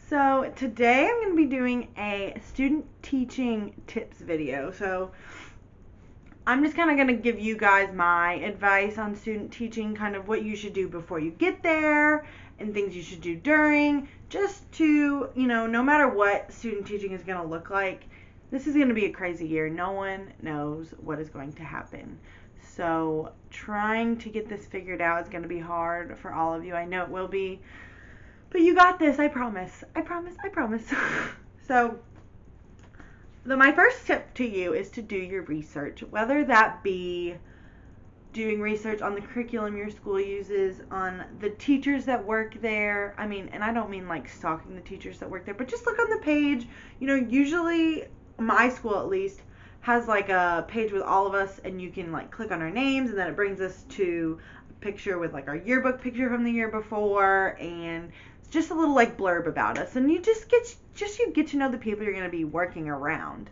So today I'm going to be doing a student teaching tips video. So I'm just kind of going to give you guys my advice on student teaching, kind of what you should do before you get there and things you should do during, just to, no matter what student teaching is going to look like, this is going to be a crazy year. No one knows what is going to happen. So trying to get this figured out is going to be hard for all of you. I know it will be. But you got this, I promise. I promise, I promise. So, my first tip to you is to do your research, whether that be doing research on the curriculum your school uses, on the teachers that work there. And I don't mean like stalking the teachers that work there, but just look on the page. Usually my school at least has like a page with all of us, and you can like click on our names, and then it brings us to a picture with like our yearbook picture from the year before, and just a little like blurb about us, and you get to know the people you're going to be working around.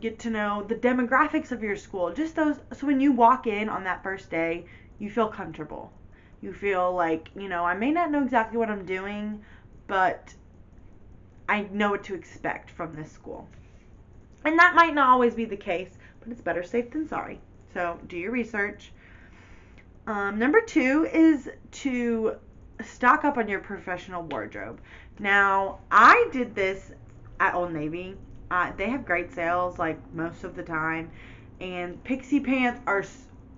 Get to know the demographics of your school, just those, so when you walk in on that first day, you feel comfortable. You feel like, I may not know exactly what I'm doing, but I know what to expect from this school. And that might not always be the case, but it's better safe than sorry. So do your research. Number 2 is to stock up on your professional wardrobe. Now, I did this at Old Navy. They have great sales like most of the time, and Pixie pants are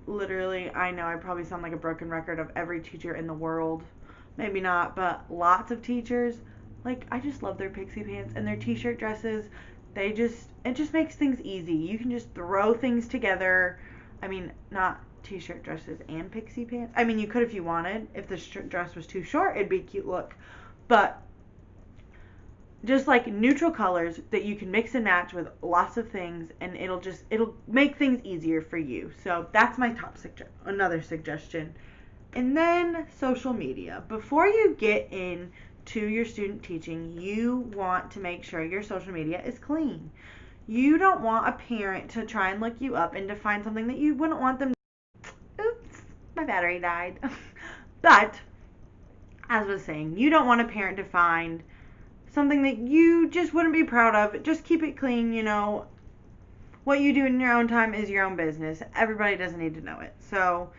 literally, I know I probably sound like a broken record of every teacher in the world. Maybe not, but lots of teachers, like, I just love their Pixie pants and their t-shirt dresses. It just makes things easy. You can just throw things together. Not t-shirt dresses and Pixie pants. You could if you wanted. If the dress was too short, it'd be a cute look. But just like neutral colors that you can mix and match with lots of things, and it'll make things easier for you. So that's my another suggestion. And then social media. Before you get into your student teaching, you want to make sure your social media is clean. You don't want a parent to try and look you up and to find something that you wouldn't want them to. Oops, my battery died. But, as I was saying, you don't want a parent to find something that you just wouldn't be proud of. Just keep it clean, What you do in your own time is your own business. Everybody doesn't need to know it. So,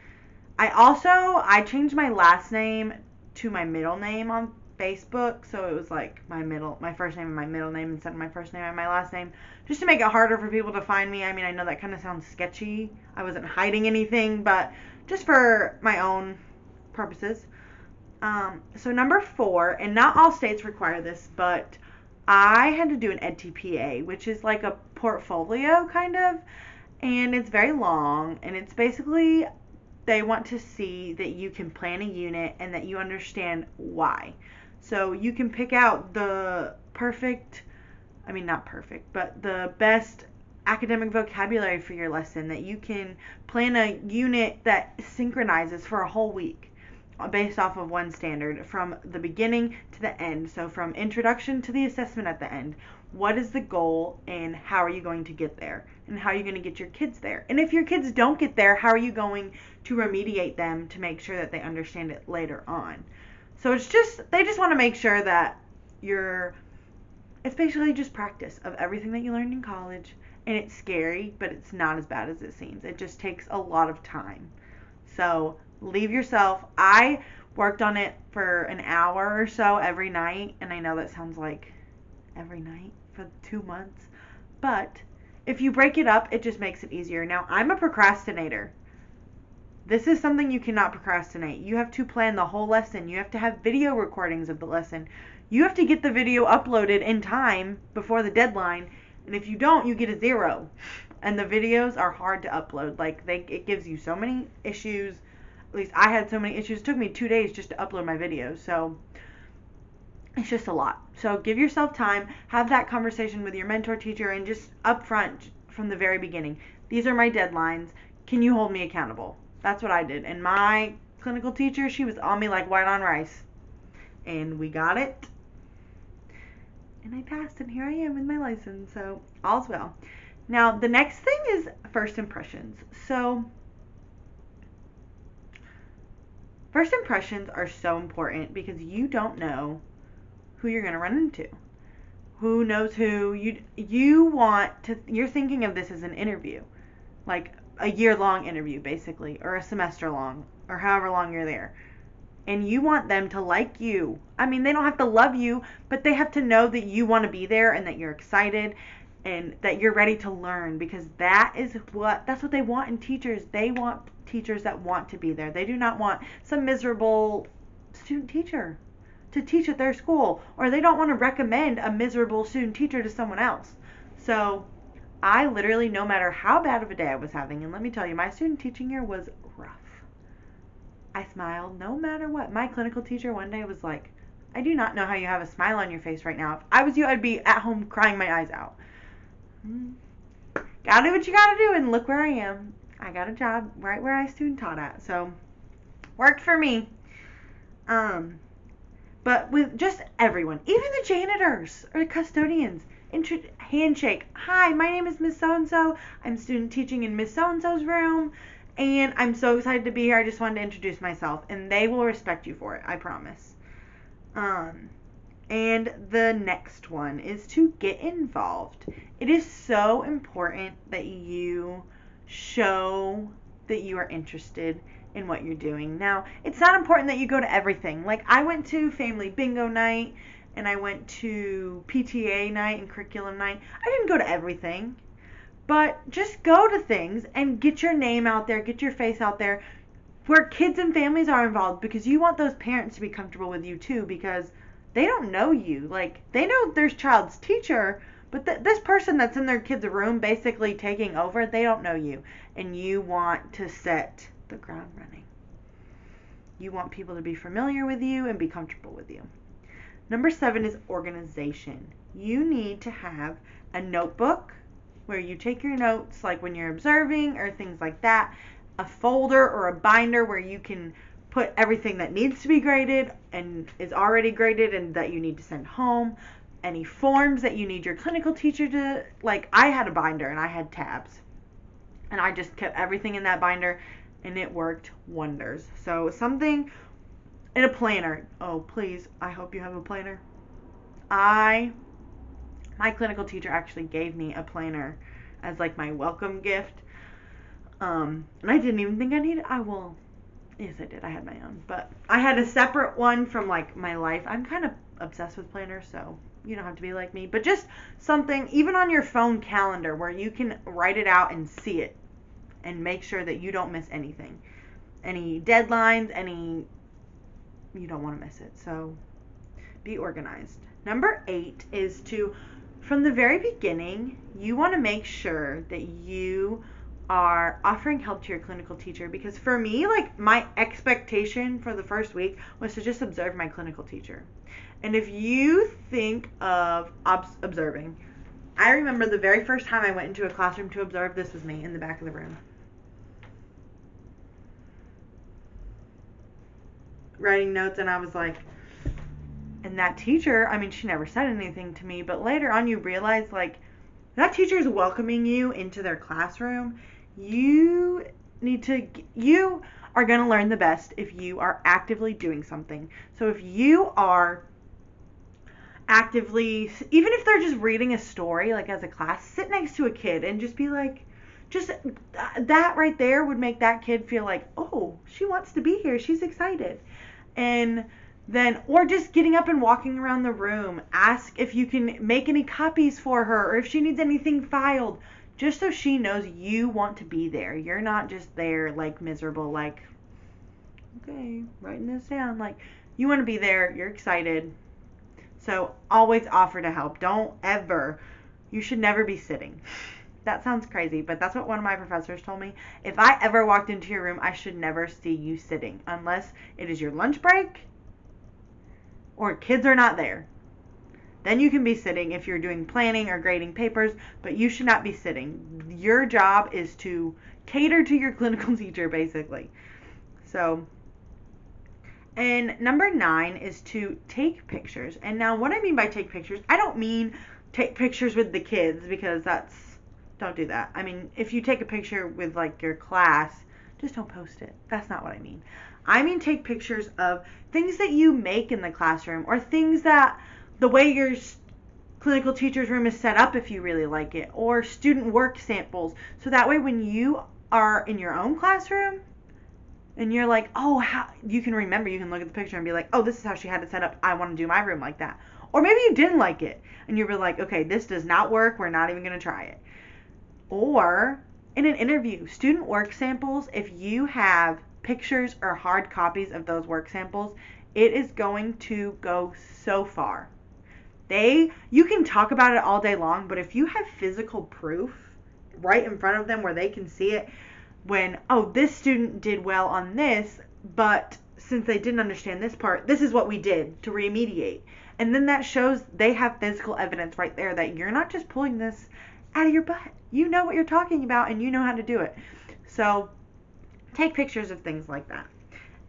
I changed my last name to my middle name on Facebook, so it was like my first name and my middle name instead of my first name and my last name, just to make it harder for people to find me. I know that kind of sounds sketchy. I wasn't hiding anything, but just for my own purposes. So number 4, and not all states require this, but I had to do an EdTPA, which is like a portfolio kind of, and it's very long, and it's basically they want to see that you can plan a unit and that you understand why. So you can pick out the not perfect, but the best academic vocabulary for your lesson, that you can plan a unit that synchronizes for a whole week based off of one standard from the beginning to the end. So from introduction to the assessment at the end. What is the goal, and how are you going to get there? And how are you going to get your kids there? And if your kids don't get there, how are you going to remediate them to make sure that they understand it later on? So they just want to make sure that it's basically just practice of everything that you learned in college. And it's scary, but it's not as bad as it seems. It just takes a lot of time. So leave yourself. I worked on it for an hour or so every night, and I know that sounds like every night for 2 months, but if you break it up, it just makes it easier. Now, I'm a procrastinator. This is something you cannot procrastinate. You have to plan the whole lesson. You have to have video recordings of the lesson. You have to get the video uploaded in time before the deadline, and if you don't, you get a 0. And the videos are hard to upload. It gives you so many issues. At least I had so many issues. It took me 2 days just to upload my videos. So it's just a lot. So give yourself time. Have that conversation with your mentor teacher, and just upfront from the very beginning. These are my deadlines. Can you hold me accountable? That's what I did. And my clinical teacher, she was on me like white on rice. And we got it. And I passed, and here I am with my license. So all's well. Now, the next thing is first impressions. So first impressions are so important because you don't know who you're going to run into. Who knows who you're thinking of this as an interview, like a year-long interview basically, or a semester long, or however long you're there. And you want them to like you. I mean, they don't have to love you, but they have to know that you want to be there and that you're excited and that you're ready to learn, because that's what they want in teachers. They want teachers that want to be there. They do not want some miserable student teacher to teach at their school, or they don't want to recommend a miserable student teacher to someone else. So I literally, no matter how bad of a day I was having, and let me tell you, my student teaching year was rough. I smiled no matter what. My clinical teacher one day was like, I do not know how you have a smile on your face right now. If I was you, I'd be at home crying my eyes out. Gotta do what you gotta do, and look where I am. I got a job right where I student taught at, so worked for me. But with just everyone, even the janitors or the custodians, handshake. Hi, my name is Miss So-and-so. I'm student teaching in Miss So-and-so's room, and I'm so excited to be here. I just wanted to introduce myself, and they will respect you for it, I promise. And the next one is to get involved. It is so important that you show that you are interested in what you're doing. Now, it's not important that you go to everything. Like, I went to family bingo night, and I went to PTA night and curriculum night. I didn't go to everything, but just go to things and get your name out there, get your face out there where kids and families are involved, because you want those parents to be comfortable with you too, because they don't know you. Like, they know their child's teacher, but this person that's in their kid's room basically taking over, they don't know you. And you want to set the ground running. You want people to be familiar with you and be comfortable with you. Number 7 is organization. You need to have a notebook where you take your notes, like when you're observing or things like that, a folder or a binder where you can put everything that needs to be graded and is already graded and that you need to send home, any forms that you need your clinical teacher to, like, I had a binder and I had tabs, and I just kept everything in that binder, and it worked wonders. So something in a planner. Oh, please, I hope you have a planner. My clinical teacher actually gave me a planner as like my welcome gift. And I didn't even think I needed. Yes, I did. I had my own, but I had a separate one from like my life. I'm kind of obsessed with planners, so you don't have to be like me, but just something even on your phone calendar where you can write it out and see it and make sure that you don't miss anything. Any deadlines, you don't want to miss it. So be organized. Number 8 is from the very beginning, you want to make sure that you are offering help to your clinical teacher, because for me, like, my expectation for the first week was to just observe my clinical teacher. And if you think of observing, I remember the very first time I went into a classroom to observe, this was me in the back of the room, writing notes, and I was like, and that teacher, I mean, she never said anything to me, but later on you realize, like, that teacher is welcoming you into their classroom. You are going to learn the best if you are actively doing something. So if you are actively, even if they're just reading a story, like as a class, sit next to a kid and just be like, just that right there would make that kid feel like, oh, she wants to be here. She's excited. And then, or just getting up and walking around the room, ask if you can make any copies for her or if she needs anything filed, just so she knows you want to be there. You're not just there like miserable, like, okay, writing this down. Like, you want to be there. You're excited. So always offer to help. You should never be sitting. That sounds crazy, but that's what one of my professors told me. If I ever walked into your room, I should never see you sitting unless it is your lunch break or kids are not there. Then you can be sitting if you're doing planning or grading papers, but you should not be sitting. Your job is to cater to your clinical teacher, basically. So, and number 9 is to take pictures. And now what I mean by take pictures, I don't mean take pictures with the kids, because don't do that. I mean, if you take a picture with like your class, just don't post it. That's not what I mean. I mean take pictures of things that you make in the classroom, or things that, the way your clinical teacher's room is set up if you really like it, or student work samples. So that way when you are in your own classroom and you're like, oh, how, you can remember, you can look at the picture and be like, oh, this is how she had it set up. I want to do my room like that. Or maybe you didn't like it and you were like, okay, this does not work. We're not even going to try it. Or in an interview, student work samples, if you have pictures or hard copies of those work samples, it is going to go so far. You can talk about it all day long, but if you have physical proof right in front of them where they can see it, when, oh, this student did well on this, but since they didn't understand this part, this is what we did to remediate. And then that shows they have physical evidence right there that you're not just pulling this out of your butt. You know what you're talking about and you know how to do it. So take pictures of things like that.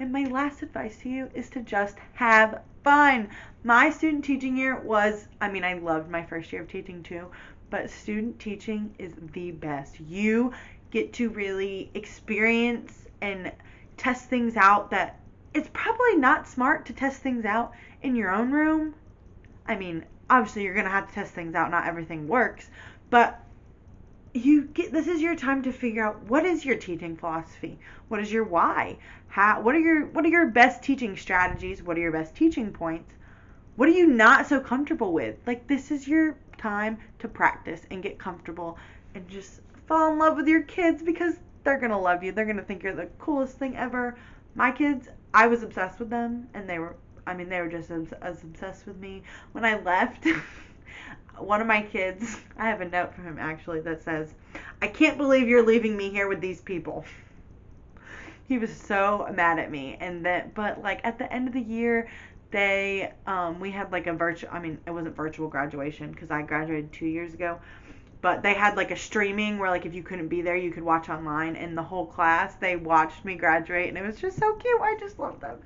And my last advice to you is to just have fun. My student teaching year was, I loved my first year of teaching too, but student teaching is the best. You get to really experience and test things out that it's probably not smart to test things out in your own room. Obviously you're going to have to test things out. Not everything works, but this is your time to figure out what is your teaching philosophy, what is your why, what are your best teaching strategies, what are your best teaching points, what are you not so comfortable with. Like, this is your time to practice and get comfortable and just fall in love with your kids, because they're gonna love you. They're gonna think you're the coolest thing ever. My kids, I was obsessed with them, and they were just as obsessed with me. When I left, one of my kids, I have a note from him actually that says, I can't believe you're leaving me here with these people. He was so mad at me. But like at the end of the year, we had like a virtual, it wasn't virtual graduation because I graduated 2 years ago, but they had like a streaming where like if you couldn't be there, you could watch online, and the whole class, they watched me graduate, and it was just so cute. I just love them.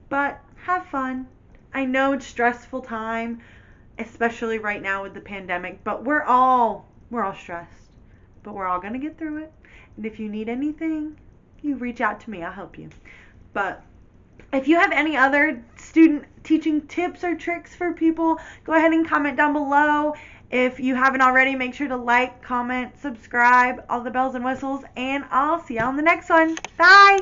But have fun. I know it's a stressful time, especially right now with the pandemic, but we're all stressed, but we're all going to get through it. And if you need anything, you reach out to me. I'll help you. But if you have any other student teaching tips or tricks for people, go ahead and comment down below. If you haven't already, make sure to like, comment, subscribe, all the bells and whistles, and I'll see you on the next one. Bye!